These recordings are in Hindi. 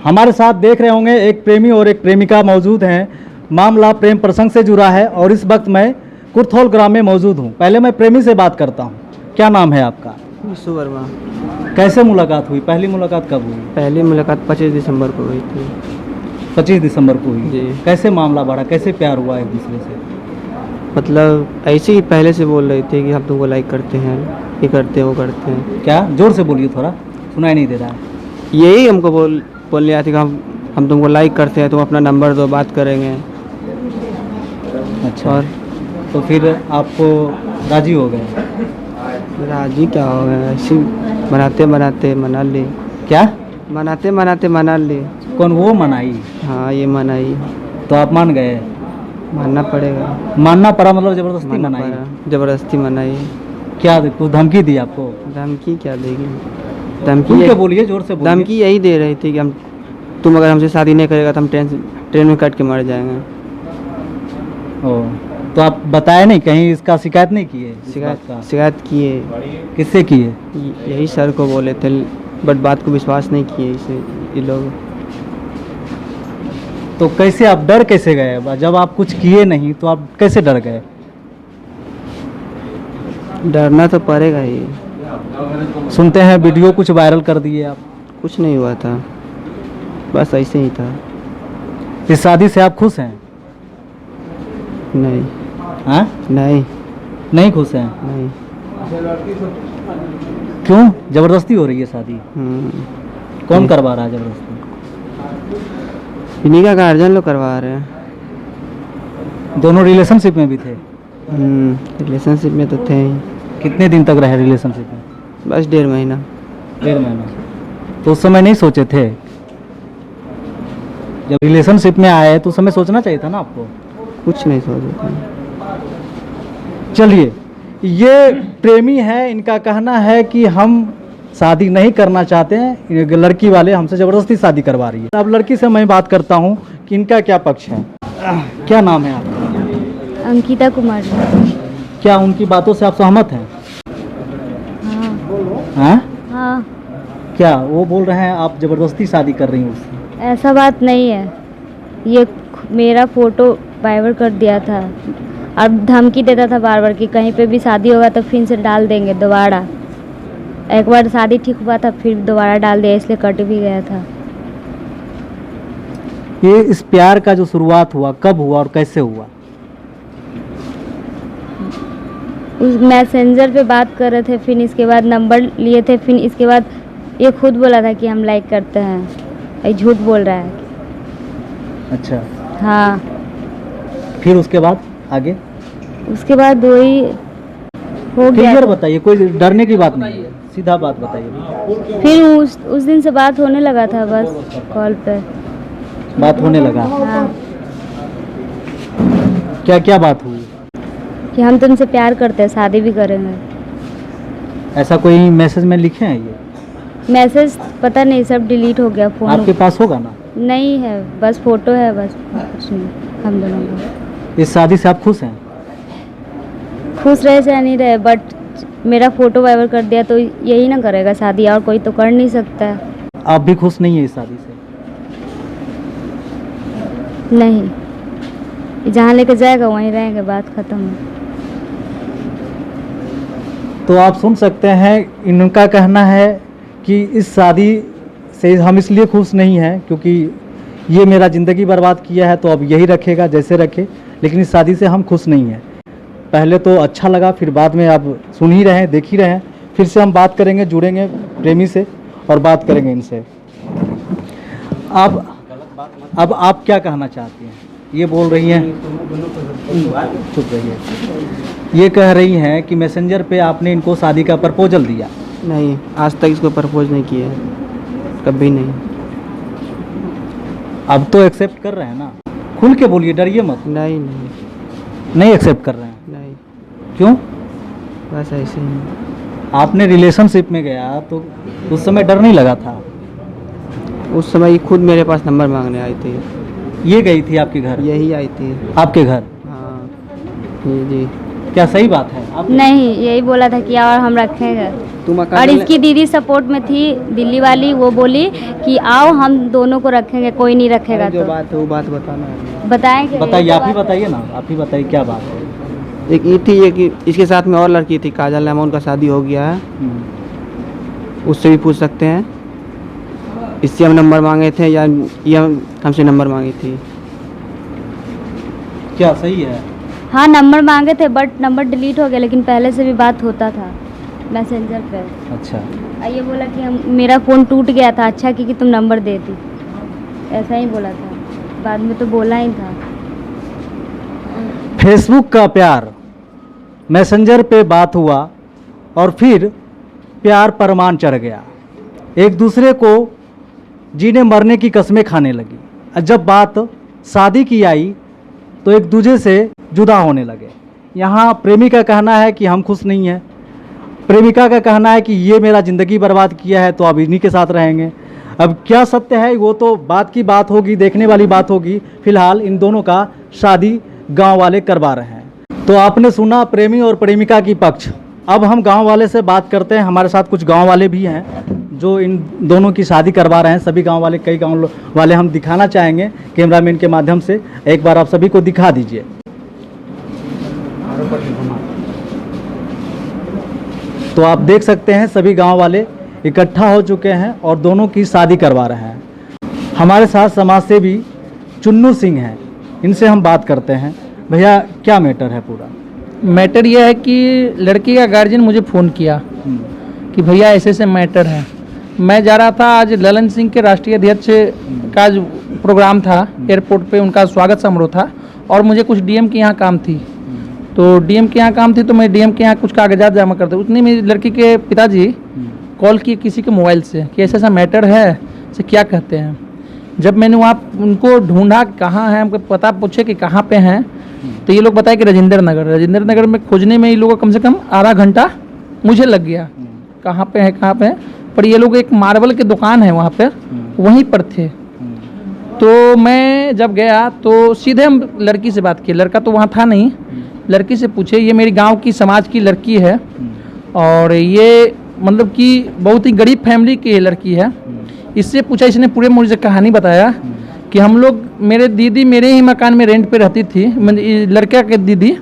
हमारे साथ देख रहे होंगे एक प्रेमी और एक प्रेमिका मौजूद हैं। मामला प्रेम प्रसंग से जुड़ा है और इस वक्त मैं कुर्थोल ग्राम में मौजूद हूँ। पहले मैं प्रेमी से बात करता हूँ। क्या नाम है आपका? विशु वर्मा। कैसे मुलाकात हुई? पहली मुलाकात कब हुई? पहली मुलाकात 25 दिसंबर को हुई थी। 25 दिसंबर को हुई जी। कैसे मामला बढ़ा, कैसे प्यार हुआ एक दूसरे से? मतलब ऐसे ही पहले से बोल रहे थे कि हम तुमको लाइक करते हैं, ये करते हैं, वो करते हैं। क्या जोर से बोलिए, थोड़ा सुनाई नहीं दे रहा है। यही हमको बोलने आती कि हम तुमको लाइक करते हैं, तुम अपना नंबर दो, बात करेंगे। अच्छा, और तो फिर आपको राजी हो गए? राजी क्या हो गया, ऐसे बनाते बनाते मना ली। क्या बनाते बनाते मना ली। कौन वो मनाई? हाँ, ये मनाई। तो आप मान गए? मानना पड़ेगा। मानना पड़ा मतलब जबरदस्ती मानना मनाई? पड़ा, जबरदस्ती मनाई। क्या कुछ धमकी दी आपको? धमकी क्या देगी? खुल के बोलिए, जोर से बोलिए। धमकी यही दे रही थी कि तुम अगर हमसे शादी नहीं करेगा तो हम ट्रेन में कट के मर जाएंगे। ओ, तो आप बताए नहीं, कहीं इसका शिकायत नहीं किए? शिकायत किए। किससे किए? यही सर को बोले थे, बट बात को विश्वास नहीं किए इसे ये लोग। तो कैसे आप डर कैसे गए? जब आप कुछ किए नहीं तो आप कैसे डर गए? डरना तो पड़ेगा ही। सुनते हैं वीडियो कुछ वायरल कर दिए आप। कुछ नहीं हुआ था, बस ऐसे ही था। इस शादी से आप खुश हैं? नहीं। हाँ? नहीं खुश हैं? नहीं। क्यों? जबरदस्ती हो रही है शादी? कौन नहीं। करवा रहा है जबरदस्ती? इन्हीं का गार्जियन लोग करवा रहे हैं। दोनों रिलेशनशिप में भी थे? रिलेशनशिप में तो थे ही। कितने दिन तक रहे रिलेशनशिप में? बस 1.5 महीना। 1.5 महीना। तो उस समय नहीं सोचे थे? जब रिलेशनशिप में आए तो उस समय सोचना चाहिए था ना आपको? कुछ नहीं सोचे थे। चलिए, ये प्रेमी है, इनका कहना है कि हम शादी नहीं करना चाहते हैं, लड़की वाले हमसे ज़बरदस्ती शादी करवा रही है। अब लड़की से मैं बात करता हूँ कि इनका क्या पक्ष है। क्या नाम है आपका? अंकिता कुमारी। क्या उनकी बातों से आप सहमत हैं? हाँ। हाँ? हाँ। क्या वो बोल रहे हैं आप ज़बरदस्ती शादी कर रही हैं उससे? ऐसा बात नहीं है, ये मेरा फ़ोटो वायरल कर दिया था और धमकी देता था बार बार कि कहीं पे भी शादी होगा तो फिर से डाल देंगे दोबारा। एक बार शादी ठीक हुआ था, फिर दोबारा डाल दिया, इसलिए कट भी गया था। ये इस प्यार का जो शुरुआत हुआ कब हुआ और कैसे हुआ? उस मैसेंजर पे बात कर रहे थे, फिर इसके बाद नंबर लिए थे, फिर इसके बाद ये खुद बोला था कि हम लाइक करते हैं। ये झूठ बोल रहा है। अच्छा। हाँ। फिर उसके बाद आगे? उसके बाद वही हो गया। क्लियर बताइए, कोई डरने की बात नहीं है, सीधा बात बताइए। फिर उस दिन से बात होने लगा था, बस कॉल पे बात होने लगा? हाँ। क्या क्या बात हुई? कि हम तुमसे प्यार करते हैं, शादी भी करेंगे। ऐसा कोई मैसेज में लिखे हैं? ये मैसेज पता नहीं, सब डिलीट हो गया फ़ोन। आपके पास होगा ना? नहीं है, बस फोटो है, बस कुछ नहीं। हम दोनों को इस शादी से आप खुश हैं? खुश रहे चाहे नहीं रहे, बट मेरा फ़ोटो वायरल कर दिया तो यही ना करेगा शादी, और कोई तो कर नहीं सकता है। आप भी खुश नहीं है इस शादी से? नहीं, जहाँ लेके जाएगा वहीं रहेंगे, बात ख़त्म। तो आप सुन सकते हैं, इनका कहना है कि इस शादी से हम इसलिए खुश नहीं हैं क्योंकि ये मेरा ज़िंदगी बर्बाद किया है, तो अब यही रखेगा जैसे रखे, लेकिन इस शादी से हम खुश नहीं हैं। पहले तो अच्छा लगा, फिर बाद में आप सुन ही रहे हैं, देख ही रहे हैं। फिर से हम बात करेंगे, जुड़ेंगे प्रेमी से और बात करेंगे इनसे। अब आप क्या कहना चाहती हैं? ये बोल रही हैं, चुप रहिए। ये कह रही हैं कि मैसेंजर पे आपने इनको शादी का प्रपोजल दिया। नहीं, आज तक इसको प्रपोज नहीं किया, कभी नहीं। अब तो एक्सेप्ट कर रहे हैं ना? खुल के बोलिए, डरिए मत। नहीं एक्सेप्ट कर रहे हैं? नहीं। क्यों? बस ऐसे ही। आपने रिलेशनशिप में गया तो उस समय डर नहीं लगा था? उस समय खुद मेरे पास नंबर मांगने आई थी। ये गई थी आपके घर? यही आई थी आपके घर? हाँ जी। क्या सही बात है? आप नहीं, यही बोला था कि और हम रखेंगे। तुम और इसकी दीदी सपोर्ट में थी दिल्ली वाली, वो बोली कि आओ हम दोनों को रखेंगे, कोई नहीं रखेगा। जो तो बात है वो बात बताना है। बताएंगे, बताइए, आप ही बताइए ना, आप ही बताइए क्या बात है। एक ये थी ये कि इसके साथ में और लड़की थी काजल नाम, उनका शादी हो गया है, उससे भी पूछ सकते हैं। इससे हम नंबर मांगे थे या ये हमसे नंबर मांगी थी। क्या सही है? हाँ नंबर मांगे थे बट नंबर डिलीट हो गया, लेकिन पहले से भी बात होता था मैसेंजर पे। अच्छा, और ये बोला कि मेरा फ़ोन टूट गया था, अच्छा कि तुम नंबर दे दी, ऐसा ही बोला था। बाद में तो बोला ही था। फेसबुक का प्यार, मैसेंजर पे बात हुआ और फिर प्यार परमान चढ़ गया, एक दूसरे को जीने मरने की कस्में खाने लगी। और जब बात शादी की आई तो एक दूसरे से जुदा होने लगे। यहाँ प्रेमी का कहना है कि हम खुश नहीं हैं, प्रेमिका का कहना है कि ये मेरा ज़िंदगी बर्बाद किया है तो अब इन्हीं के साथ रहेंगे। अब क्या सत्य है वो तो बात की बात होगी, देखने वाली बात होगी। फिलहाल इन दोनों का शादी गांव वाले करवा रहे हैं। तो आपने सुना प्रेमी और प्रेमिका की पक्ष। अब हम गांव वाले से बात करते हैं। हमारे साथ कुछ गांव वाले भी हैं जो इन दोनों की शादी करवा रहे हैं। सभी गांव वाले, कई गांव वाले हम दिखाना चाहेंगे कैमरामैन के माध्यम से। एक बार आप सभी को दिखा दीजिए। तो आप देख सकते हैं सभी गांव वाले इकट्ठा हो चुके हैं और दोनों की शादी करवा रहे हैं। हमारे साथ समाज सेवी चुन्नू सिंह हैं, इनसे हम बात करते हैं। भैया क्या मैटर है पूरा? मैटर यह है कि लड़की का गार्जियन मुझे फ़ोन किया कि भैया ऐसे ऐसे मैटर है। मैं जा रहा था, आज ललन सिंह के राष्ट्रीय अध्यक्ष का जो प्रोग्राम था एयरपोर्ट पे, उनका स्वागत समारोह था और मुझे कुछ डीएम के यहाँ काम थी। तो डीएम के यहाँ काम थी तो मैं डीएम के यहाँ कुछ कागजात जमा करता। उतनी मेरी लड़की के पिताजी कॉल किए किसी के मोबाइल से कि ऐसा ऐसा मैटर है, से क्या कहते हैं। जब मैंने वहाँ उनको ढूंढा कहाँ है, हमको पता पूछे कि कहाँ पे हैं, तो ये लोग बताए कि राजेंद्र नगर में खोजने में ये लोगों को कम से कम आधा घंटा मुझे लग गया। कहाँ पे है कहाँ पे है, पर ये लोग एक मार्बल की दुकान है वहाँ पर, वहीं पर थे। तो मैं जब गया तो सीधे हम लड़की से बात की, लड़का तो वहाँ था नहीं। लड़की से पूछे, ये मेरी गांव की समाज की लड़की है और ये मतलब कि बहुत ही गरीब फैमिली की लड़की है। इससे पूछा, इसने पूरे मुझे कहानी बताया कि हम लोग, मेरे दीदी मेरे ही मकान में रेंट पे रहती थी, लड़का के दीदी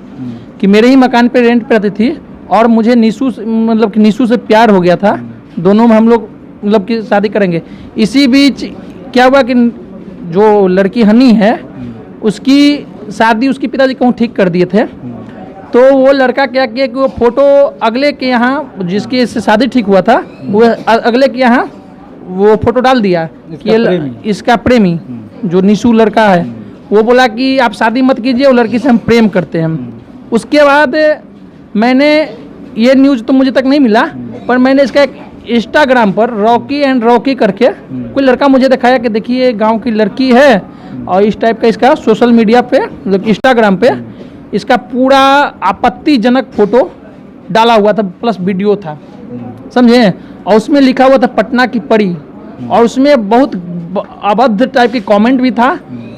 कि मेरे ही मकान पे रेंट पे रहती थी और मुझे निशु से प्यार हो गया था। दोनों में हम लोग मतलब कि शादी करेंगे। इसी बीच क्या हुआ कि जो लड़की हनी है उसकी शादी उसके पिताजी कहूँ ठीक कर दिए थे। तो वो लड़का क्या किया कि वो फोटो अगले के यहाँ, जिसके इससे शादी ठीक हुआ था, वो अगले के यहाँ वो फोटो डाल दिया कि इसका प्रेमी जो निशु लड़का है, वो बोला कि आप शादी मत कीजिए, वो लड़की से हम प्रेम करते हैं। उसके बाद मैंने ये न्यूज़ तो मुझे तक नहीं मिला, पर मैंने इसका एक इंस्टाग्राम पर रॉकी एंड रॉकी करके कोई लड़का मुझे दिखाया कि देखिए गांव की लड़की है और इस टाइप का इसका सोशल मीडिया पे मतलब इंस्टाग्राम पे इसका पूरा आपत्तिजनक फोटो डाला हुआ था, प्लस वीडियो था, समझे। और उसमें लिखा हुआ था पटना की परी, और उसमें बहुत अभद्र टाइप की कमेंट भी था।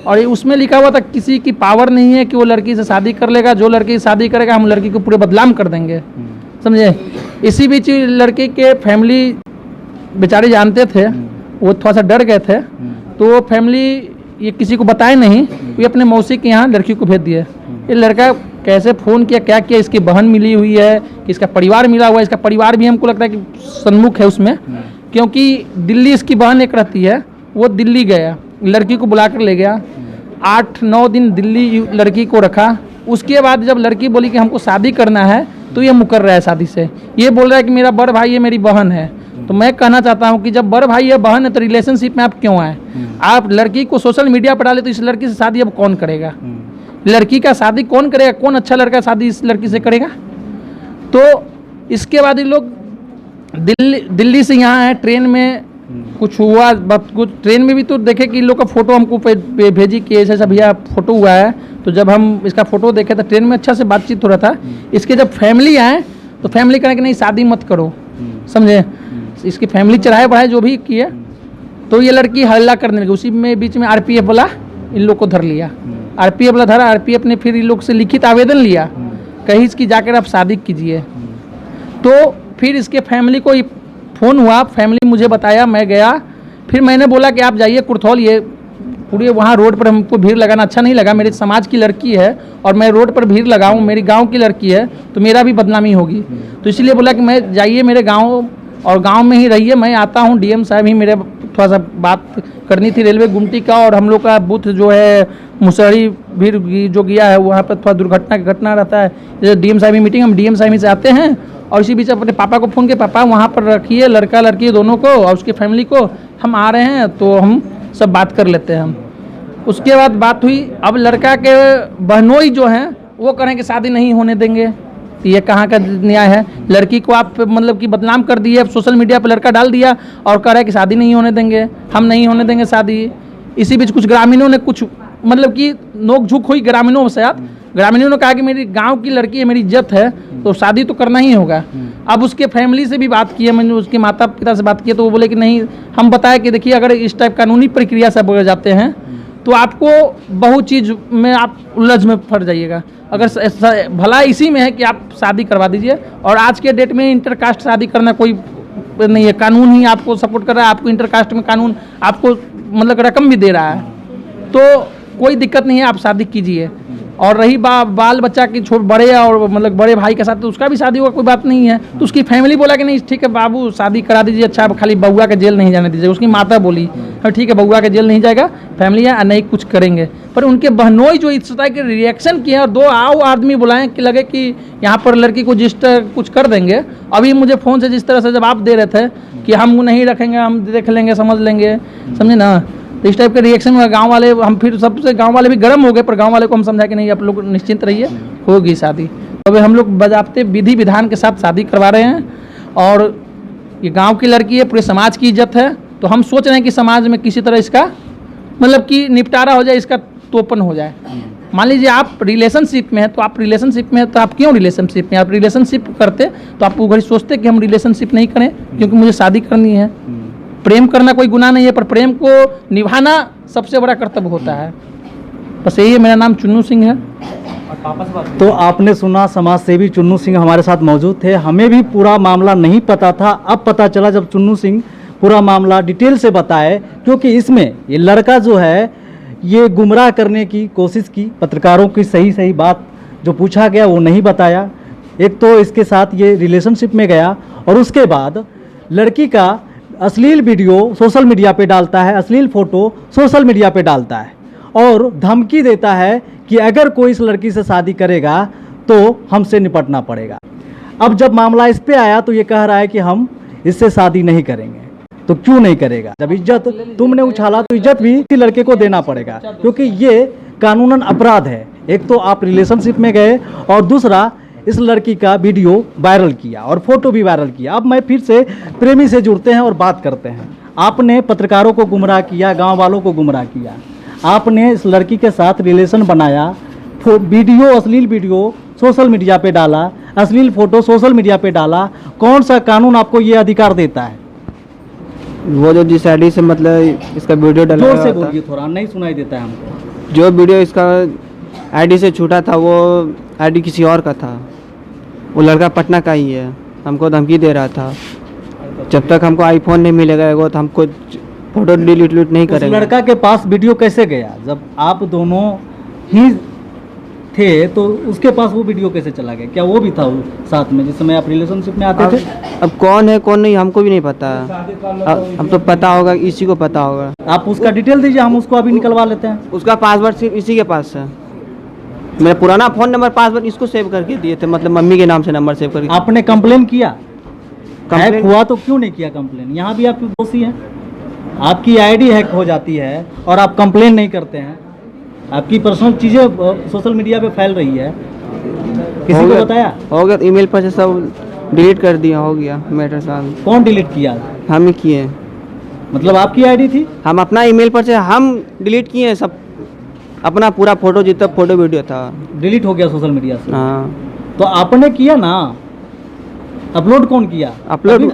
और उसमें लिखा हुआ था किसी की पावर नहीं है कि वो लड़की से शादी कर लेगा, जो लड़की से शादी करेगा हम लड़की को पूरे बदनाम कर देंगे, समझे। इसी बीच लड़के के फैमिली बेचारे जानते थे, वो थोड़ा सा डर गए थे, तो वो फैमिली ये किसी को बताए नहीं, वो अपने मौसी के यहाँ लड़की को भेज दिए। ये लड़का कैसे फ़ोन किया, क्या किया, इसकी बहन मिली हुई है कि इसका परिवार मिला हुआ है। इसका परिवार भी हमको लगता है कि सन्मुख है उसमें, क्योंकि दिल्ली इसकी बहन एक रहती है, वो दिल्ली गया, लड़की को बुला कर ले गया, 8-9 दिन दिल्ली लड़की को रखा। उसके बाद जब लड़की बोली कि हमको शादी करना है तो ये मुकर रहा है शादी से। ये बोल रहा है कि मेरा बड़ भाई है, मेरी बहन है। तो मैं कहना चाहता हूँ कि जब बड़ भाई है बहन है तो रिलेशनशिप में आप क्यों आए? आप लड़की को सोशल मीडिया पर डाले तो इस लड़की से शादी अब कौन करेगा? लड़की का शादी कौन करेगा? कौन अच्छा लड़का शादी इस लड़की से करेगा? तो इसके बाद ये लोग दिल्ली से यहाँ आए, ट्रेन में कुछ हुआ, कुछ ट्रेन में भी तो देखे कि इन लोग का फोटो हमको भेजी कि ऐसा भैया फोटो हुआ है। तो जब हम इसका फोटो देखे तो ट्रेन में अच्छा से बातचीत हो रहा था। इसके जब फैमिली आए तो फैमिली कहे कि नहीं शादी मत करो, समझे। इसकी फैमिली चढ़ाए बढ़ाए जो भी किए, तो ये लड़की हल्ला करने लगी। उसी में बीच में आरपीएफ वाला इन लोग को धर लिया। आरपीएफ वाला धरा, आरपीएफ ने फिर इन लोग से लिखित आवेदन लिया, कहीं इसकी जाकर आप शादी कीजिए। तो फिर इसके फैमिली को फ़ोन हुआ, फैमिली मुझे बताया, मैं गया। फिर मैंने बोला कि आप जाइए कुर्थौल, ये पूरे वहाँ रोड पर हमको भीड़ लगाना अच्छा नहीं लगा। मेरे समाज की लड़की है और मैं रोड पर भीड़ लगाऊँ, मेरी गांव की लड़की है तो मेरा भी बदनामी होगी। तो इसलिए बोला कि मैं जाइए मेरे गांव और गांव में ही रहिए, मैं आता हूँ। डीएम साहब ही मेरे थोड़ा सा बात करनी थी रेलवे गुमटी का, और हम लोग का बूथ जो है मुसहरी भी जो गया है वहाँ पर थोड़ा दुर्घटना का घटना रहता है। जैसे डीएम साहब की मीटिंग, हम डीएम साहब से आते हैं और इसी बीच अपने पापा को फ़ोन किया, पापा वहाँ पर रखिए लड़का लड़की दोनों को और उसकी फैमिली को, हम आ रहे हैं तो हम सब बात कर लेते हैं हम। उसके बाद बात हुई। अब लड़का के बहनोई जो हैं वो करें कि शादी नहीं होने देंगे, तो ये कहाँ का न्याय है? लड़की को आप मतलब कि बदनाम कर दिए, सोशल मीडिया पर लड़का डाल दिया और कह रहा है कि शादी नहीं होने देंगे, हम नहीं होने देंगे शादी। इसी बीच कुछ ग्रामीणों ने कुछ मतलब कि नोक झोंक हुई ग्रामीणों से। ग्रामीणों ने कहा कि मेरी गांव की लड़की है, मेरी इज्जत है, तो शादी तो करना ही होगा। अब उसके फैमिली से भी बात की है, मैंने उसके माता पिता से बात की तो वो बोले कि नहीं, हम बताए कि देखिए अगर इस टाइप कानूनी प्रक्रिया से बढ़ जाते हैं तो आपको बहुत चीज़ में आप उलझ में फंस जाइएगा। अगर भला इसी में है कि आप शादी करवा दीजिए, और आज के डेट में इंटरकास्ट शादी करना कोई नहीं है, कानून ही आपको सपोर्ट कर रहा है। आपको इंटरकास्ट में कानून आपको मतलब रकम भी दे रहा है, तो कोई दिक्कत नहीं है, आप शादी कीजिए। और रही बाल बच्चा की बड़े और मतलब बड़े भाई के साथ तो उसका भी शादी होगा, कोई बात नहीं है। तो उसकी फैमिली बोला कि नहीं ठीक है बाबू शादी करा दीजिए, अच्छा खाली बउआ के जेल नहीं जाने दीजिए। उसकी माता बोली हाँ ठीक है बउआ के जेल नहीं जाएगा, फैमिली है नहीं कुछ करेंगे। पर उनके बहनोई जो इस तरह के रिएक्शन किए और दो आदमी बुलाएं कि लगे कि यहाँ पर लड़की को रजिस्टर कुछ कर देंगे। अभी मुझे फ़ोन से जिस तरह से जवाब दे रहे थे कि हम नहीं रखेंगे, हम देख लेंगे, समझ लेंगे, समझे ना, तो इस टाइप के रिएक्शन हुआ। गांव वाले हम फिर सबसे गांव वाले भी गर्म हो गए, पर गांव वाले को हम समझा कि नहीं आप लोग निश्चिंत रहिए, होगी शादी। तो अभी हम लोग बजाते विधि विधान के साथ शादी करवा रहे हैं, और ये गांव की लड़की है, पूरे समाज की इज्जत है। तो हम सोच रहे हैं कि समाज में किसी तरह इसका मतलब कि निपटारा हो जाए, इसका तोपन हो जाए। मान लीजिए आप रिलेशनशिप में है तो आप रिलेशनशिप में है तो आप क्यों रिलेशनशिप में, आप रिलेशनशिप करते तो आप वो घड़ी सोचते कि हम रिलेशनशिप नहीं करें क्योंकि मुझे शादी करनी है। प्रेम करना कोई गुनाह नहीं है, पर प्रेम को निभाना सबसे बड़ा कर्तव्य होता है। बस यही है। मेरा नाम चुन्नू सिंह है। तो आपने सुना, समाज सेवी चुन्नू सिंह हमारे साथ मौजूद थे। हमें भी पूरा मामला नहीं पता था, अब पता चला जब चुन्नू सिंह पूरा मामला डिटेल से बताए, क्योंकि इसमें ये लड़का जो है ये गुमराह करने की कोशिश की, पत्रकारों की सही बात जो पूछा गया वो नहीं बताया। एक तो इसके साथ ये रिलेशनशिप में गया और उसके बाद लड़की का अश्लील वीडियो सोशल मीडिया पे डालता है, अश्लील फ़ोटो सोशल मीडिया पे डालता है और धमकी देता है कि अगर कोई इस लड़की से शादी करेगा तो हमसे निपटना पड़ेगा। अब जब मामला इस पे आया तो ये कह रहा है कि हम इससे शादी नहीं करेंगे। तो क्यों नहीं करेगा? जब इज्जत तुमने उछाला तो इज्जत भी इसी लड़के को देना पड़ेगा, क्योंकि ये कानूनन अपराध है। एक तो आप रिलेशनशिप में गए और दूसरा इस लड़की का वीडियो वायरल किया और फोटो भी वायरल किया। अब मैं फिर से प्रेमी से जुड़ते हैं और बात करते हैं। आपने पत्रकारों को गुमराह किया, गांव वालों को गुमराह किया, आपने इस लड़की के साथ रिलेशन बनाया, वीडियो अश्लील वीडियो सोशल मीडिया पे डाला, अश्लील फोटो सोशल मीडिया पे डाला। कौन सा कानून आपको ये अधिकार देता है? वो जो जिस आईडी से मतलब इसका वीडियो डाला जोर से बोलिए, थोड़ा नहीं सुनाई देता है हमको। जो वीडियो इसका आईडी से छूटा था वो आईडी किसी और का था। वो लड़का पटना का ही है, हमको धमकी दे रहा था जब तक हमको आईफोन नहीं मिलेगा वो तो हमको फोटो डिलीट नहीं करेंगे। लड़का के पास वीडियो कैसे गया? जब आप दोनों ही थे तो उसके पास वो वीडियो कैसे चला गया? क्या वो भी था वो साथ में जिस समय आप रिलेशनशिप में आते थे? अब कौन है कौन नहीं हमको भी नहीं पता। अब तो पता होगा, इसी को पता होगा। आप उसका डिटेल दीजिए, हम उसको अभी निकलवा लेते हैं। उसका पासवर्ड सिर्फ इसी के पास है। मेरा पुराना फ़ोन नंबर पासवर्ड इसको सेव करके दिए थे, मतलब मम्मी के नाम से नंबर सेव करके। आपने कंप्लेन किया? कंप्लेन हैक हुआ तो क्यों नहीं किया कंप्लेन? यहाँ भी आप दोषी हैं। आपकी आईडी हैक हो जाती है और आप कंप्लेन नहीं करते हैं। आपकी पर्सनल चीज़ें सोशल मीडिया पे फैल रही है, किसी को बताया? हो गया, ईमेल पर से सब डिलीट कर दिया, हो गया मैटर साहब। कौन डिलीट किया? हम ही किए। मतलब आपकी आईडी थी? हम अपना ईमेल पर से हम डिलीट किए सब, अपना पूरा फोटो जितना फोटो वीडियो था डिलीट हो गया सोशल मीडिया से। हाँ तो आपने किया ना, अपलोड कौन किया? अपलोड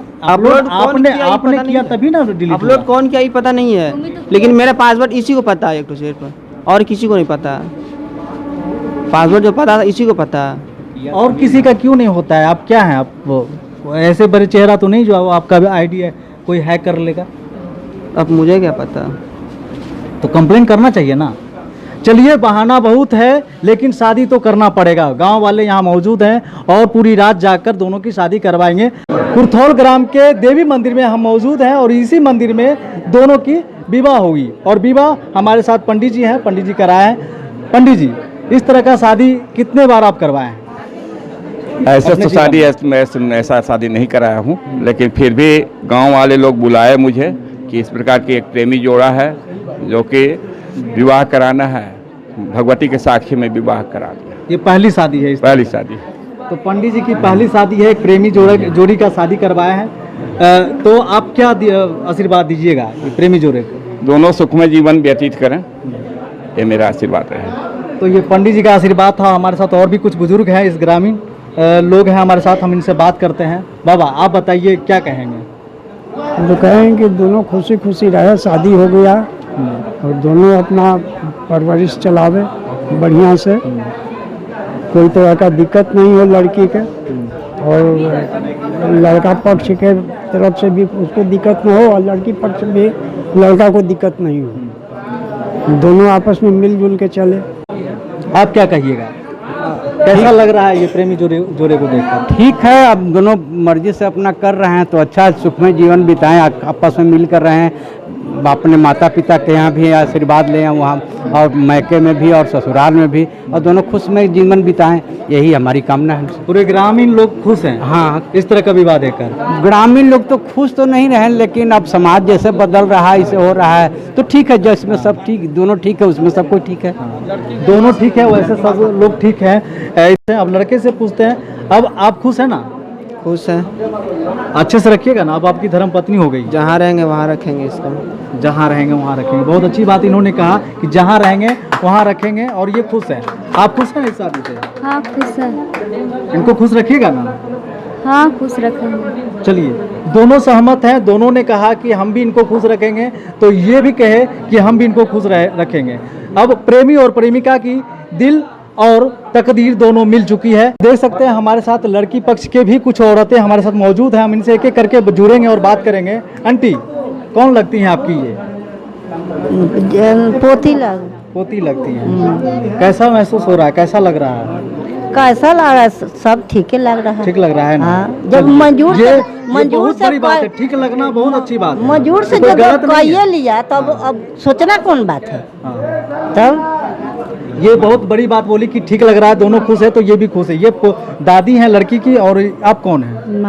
आपने किया तभी ना डिलीट। अपलोड कौन किया ये पता नहीं है, लेकिन मेरा पासवर्ड इसी को पता है, एक दूसरे पर और किसी को नहीं पता। पासवर्ड जो पता था इसी को पता है। और किसी का क्यों नहीं होता है? आप क्या हैं? आप ऐसे बड़े चेहरा तो नहीं जो आपका आईडी है कोई हैक कर लेगा। अब मुझे क्या पता। तो कंप्लेन करना चाहिए ना। चलिए बहाना बहुत है लेकिन शादी तो करना पड़ेगा। गांव वाले यहाँ मौजूद हैं और पूरी रात जाकर दोनों की शादी करवाएंगे। कुरथौल ग्राम के देवी मंदिर में हम मौजूद हैं और इसी मंदिर में दोनों की विवाह होगी और विवाह हमारे साथ पंडित जी हैं, पंडित जी कराए हैं। पंडित जी, इस तरह का शादी कितने बार आप करवाए हैं? ऐसे अपने तो जीवन शादी मैं ऐसा शादी नहीं कराया हूँ, लेकिन फिर भी गांव वाले लोग बुलाए मुझे कि इस प्रकार की एक प्रेमी जोड़ा है जो कि विवाह कराना है। भगवती के साक्षी में विवाह करा दिया। ये पहली शादी है पहली शादी। तो पंडित जी की पहली शादी है, एक प्रेमी जोड़ी का शादी करवाया है। तो आप क्या आशीर्वाद दीजिएगा प्रेमी जोड़े को? दोनों सुखमय जीवन व्यतीत करें, ये मेरा आशीर्वाद है। तो ये पंडित जी का आशीर्वाद था। हमारे साथ और भी कुछ बुजुर्ग हैं, इस ग्रामीण लोग हैं हमारे साथ, हम इनसे बात करते हैं। बाबा आप बताइए क्या कहेंगे? तो कहें कि दोनों खुशी खुशी रहे, शादी हो गया और दोनों अपना परवरिश चलावे बढ़िया से, कोई तरह का दिक्कत नहीं हो लड़की के और लड़का पक्ष के तरफ से भी उसको दिक्कत न हो और लड़की पक्ष भी लड़का को दिक्कत नहीं हो, दोनों आपस में मिलजुल के चले। आप क्या कहिएगा? कैसा लग रहा है ये प्रेमी जोड़े को देखकर? ठीक है, अब दोनों मर्जी से अपना कर रहे हैं तो अच्छा सुखमय जीवन बिताएं, आपस में मिल कर रहें। अपने माता पिता के यहाँ भी आशीर्वाद लें वहाँ और मैके में भी और ससुराल में भी, और दोनों खुशमय जीवन बिताएं, यही हमारी कामना है। पूरे ग्रामीण लोग खुश हैं हाँ, इस तरह का विवाह देखकर? ग्रामीण लोग तो खुश तो नहीं रहे, लेकिन अब समाज जैसे बदल रहा है, इसे हो रहा है तो ठीक है, जिसमें सब ठीक, दोनों ठीक है उसमें सब कुछ ठीक है। दोनों ठीक है, वैसे सब लोग ठीक हैं। ऐसे अब लड़के से पूछते हैं, अब आप खुश हैं ना? खुश है। अच्छे से रखिएगा ना, अब आपकी धर्म पत्नी हो गई। जहाँ रहेंगे वहाँ रखेंगे इसको। जहाँ रहेंगे वहाँ रखेंगे, बहुत अच्छी बात इन्होंने कहा कि जहाँ रहेंगे वहाँ रखेंगे और ये खुश है। आप खुश हैं इस शादी से? हाँ खुश है। इनको खुश रखिएगा ना? हाँ खुश रखेंगे। चलिए, दोनों सहमत हैं, दोनों ने कहा कि हम भी इनको खुश रखेंगे, तो ये भी कहे कि हम भी इनको खुश रखेंगे। अब प्रेमी और प्रेमिका की दिल और तकदीर दोनों मिल चुकी है। देख सकते हैं हमारे साथ लड़की पक्ष के भी कुछ औरतें हमारे साथ मौजूद हैं, हम इनसे एक एक करके जुड़ेंगे और बात करेंगे। आंटी, कौन लगती हैं आपकी? ये पोती लगती हैं। कैसा महसूस हो रहा है, कैसा लग रहा है? कैसा लग रहा है? सब ठीक ही लग रहा है। ठीक लग रहा है ना? हाँ, जब मंजूर से बहुत बड़ी बात है, ठीक लगना बहुत अच्छी बात है। मंजूर से कोई जब गलत नहीं है। कहिए लिया तो अब सोचना कौन बात है? हाँ। तब ये बहुत बड़ी बात बोली कि ठीक लग रहा है, दोनों खुश है, तो ये भी खुश है। ये दादी हैं लड़की की और आप कौन है?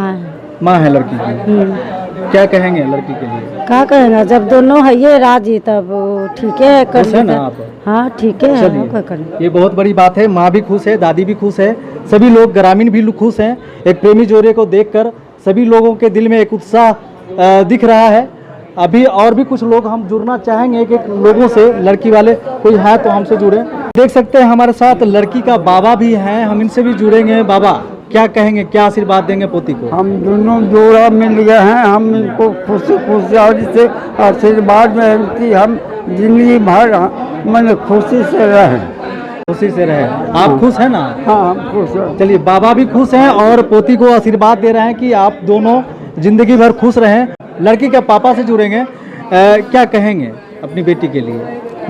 माँ है लड़की की। क्या कहेंगे लड़की के लिए? क्या कहना, जब दोनों है ये राजी तब ठीक है, कर खुश है ना आप? हाँ ठीक है। चलिए, ये बहुत बड़ी बात है। माँ भी खुश है, दादी भी खुश है, सभी लोग ग्रामीण भी खुश हैं। एक प्रेमी जोड़े को देखकर सभी लोगों के दिल में एक उत्साह दिख रहा है। अभी और भी कुछ लोग हम जुड़ना चाहेंगे, एक लोगों से, लड़की वाले कोई है तो हमसे जुड़े। देख सकते हैं हमारे साथ लड़की का बाबा भी हैं, हम इनसे भी जुड़ेंगे। बाबा क्या कहेंगे, क्या आशीर्वाद देंगे पोती को? हम दोनों जोड़ा मिल गए हैं, हम इनको खुशी खुशी और इससे आशीर्वाद में कि हम जिंदगी भर मैंने खुशी से रहें। खुशी से रहे। आप खुश हैं ना? हाँ हम खुश हैं। चलिए, बाबा भी खुश हैं और पोती को आशीर्वाद दे रहे हैं कि आप दोनों जिंदगी भर खुश रहें। लड़की के पापा से जुड़ेंगे, क्या कहेंगे अपनी बेटी के लिए?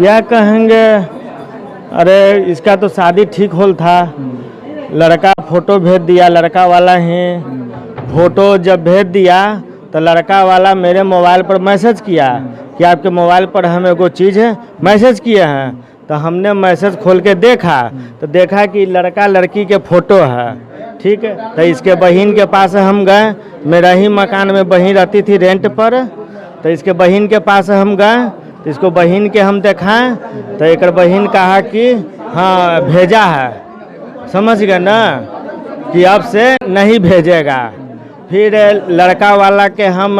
यह कहेंगे, अरे इसका तो शादी ठीक होल था, लड़का फोटो भेज दिया, लड़का वाला ही फोटो जब भेज दिया तो लड़का वाला मेरे मोबाइल पर मैसेज किया कि आपके मोबाइल पर हम एगो चीज़ है मैसेज किए हैं। तो हमने मैसेज खोल के देखा तो देखा कि लड़का लड़की के फ़ोटो है। ठीक है, तो इसके बहन के पास हम गए, मेरा ही मकान में बहन रहती थी रेंट पर, तो इसके बहन के पास हम गए तो इसको बहन के हम दिखाएं तो एक बहन कहा कि हाँ भेजा है, समझ गए ना, कि अब से नहीं भेजेगा। फिर लड़का वाला के हम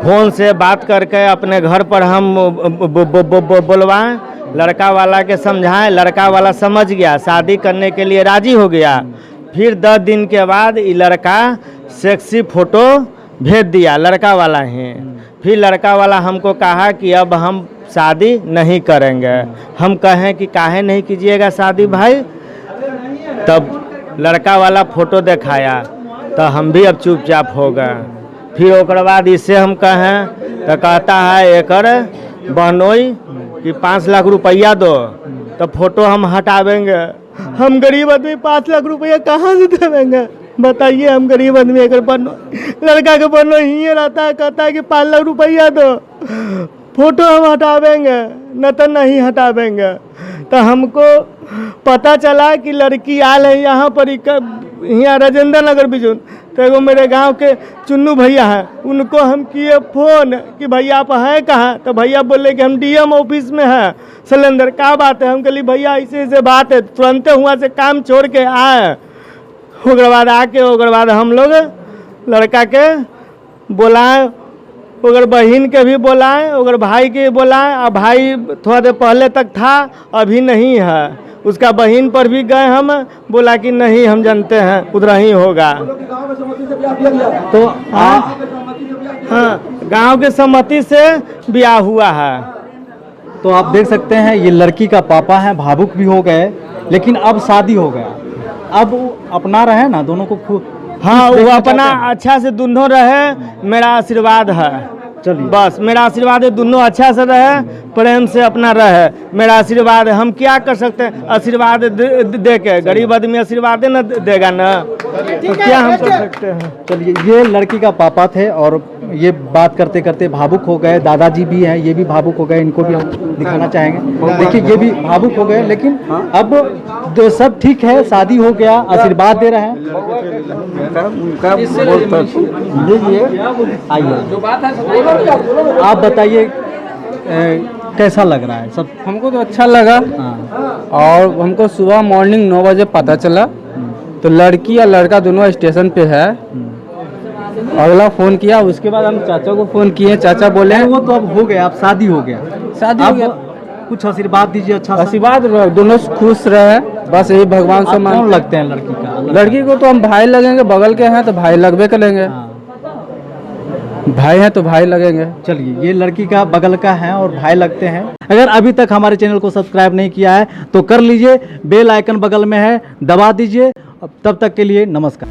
फ़ोन से बात करके अपने घर पर हम बुलवाएं, लड़का वाला के समझाएं, लड़का वाला समझ गया, शादी करने के लिए राजी हो गया। फिर 10 दिन के बाद ये लड़का सेक्सी फ़ोटो भेज दिया, लड़का वाला ही। फिर लड़का वाला हमको कहा कि अब हम शादी नहीं करेंगे। हम कहें कि काहे नहीं कीजिएगा शादी भाई? तब लड़का वाला फ़ोटो दिखाया तो हम भी अब चुपचाप हो गए। फिर ओकर बाद इससे हम कहें तो कहता है एकर बहनोई कि 5 लाख रुपया दो तो फोटो हम हटावेंगे। हम गरीब आदमी 5 लाख रुपया कहाँ से देवेंगे बताइए। हम गरीब आदमी अगर बनो लड़का के बनो ही रहता है, कहता है कि 5 लाख रुपया दो फोटो हम हटावेंगे न तो नहीं हटावेंगे। तो हमको पता चला कि लड़की आल है यहाँ पर यहाँ राजेंद्र नगर बिजुन। तो एगो मेरे गांव के चुन्नू भैया हैं, उनको हम किए फ़ोन कि भैया आप हैं कहाँ। तो भैया बोले कि हम डीएम ऑफिस में हैं सिलेंडर। क्या बात है? हम कहली भैया ऐसे ऐसे बात है। तुरंत हुआ से काम छोड़ के आए। ओकर बाद आके ओकर बाद हम लोग लड़का के बुलाए, ओकर बहन के भी बुलाए, ओकर भाई के भी बुलाए। अब भाई थोड़ा देर पहले तक था, अभी नहीं है। उसका बहन पर भी गए हम, बोला कि नहीं हम जानते हैं उधर ही होगा। तो हाँ, गांव के सहमति से ब्याह हुआ है। तो आप देख सकते हैं ये लड़की का पापा है, भावुक भी हो गए, लेकिन अब शादी हो गया, अब वो अपना रहे ना दोनों को खूब। हाँ, वो अपना अच्छा से दोनों रहे, मेरा आशीर्वाद है। चलिए बस मेरा आशीर्वाद है, दोनों अच्छा से रहे, प्रेम से अपना रहे, मेरा आशीर्वाद है। हम क्या कर सकते हैं आशीर्वाद दे के? गरीब आदमी आशीर्वाद न देगा ना, तो क्या हम कर सकते हैं। चलिए, ये लड़की का पापा थे और ये बात करते करते भावुक हो गए। दादाजी भी हैं, ये भी भावुक हो गए, इनको भी हम दिखाना चाहेंगे। देखिए ये भी भावुक हो गए, लेकिन अब जो सब ठीक है, शादी हो गया, आशीर्वाद दे रहे हैं। आइए आप बताइए कैसा लग रहा है सब? हमको तो अच्छा लगा। और हमको सुबह मॉर्निंग 9 बजे पता चला, तो लड़की या लड़का दोनों स्टेशन पे है। अगला फ़ोन किया, उसके बाद हम चाचा को फ़ोन किए, चाचा बोले वो तो अब हो गया, अब शादी हो गया, शादी हो गया। कुछ आशीर्वाद दीजिए अच्छा सा। आशीर्वाद दोनों खुश रहे, बस यही भगवान से आप कौन लगते हैं लड़की का? लड़की को तो हम भाई लगेंगे, बगल के हैं तो भाई लगबे करेंगे। भाई हैं तो भाई लगेंगे। चलिए, ये लड़की का बगल का है और भाई लगते हैं। अगर अभी तक हमारे चैनल को सब्सक्राइब नहीं किया है तो कर लीजिए, बेल आइकन बगल में है, दबा दीजिए। तब तक के लिए नमस्कार।